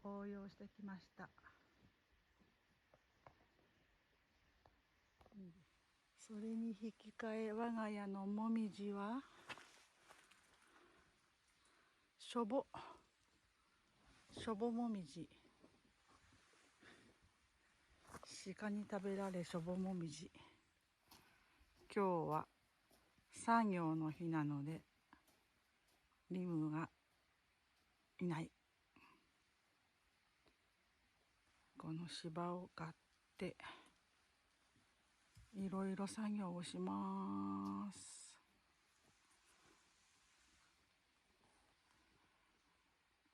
紅葉してきました。それに引き換え我が家のもみじはしょぼもみじ。鹿に食べられしょぼもみじ。今日は作業の日なのでリムがいない。この芝を買っていろいろ作業をします。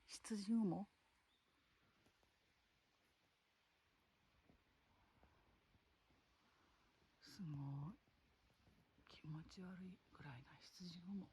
羊雲すごい気持ち悪いくらいな羊雲。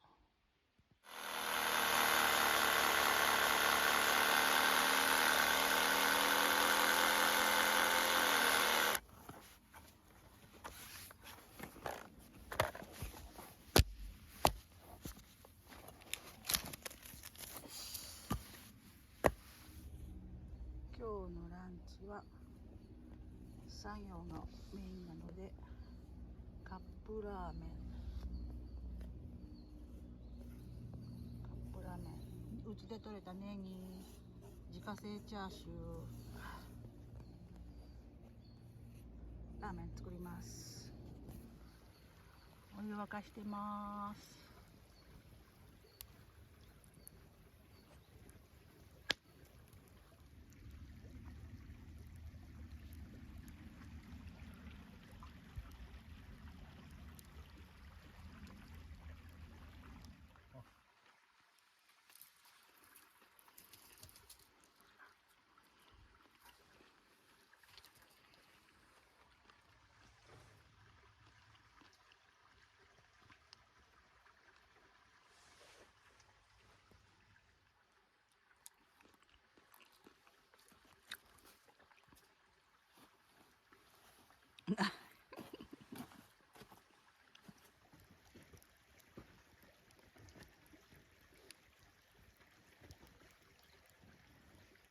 今日のランチは作業がメインなのでカップラーメン。うちで採れたネギ、自家製チャーシュー、ラーメン作ります。お湯沸かしてます。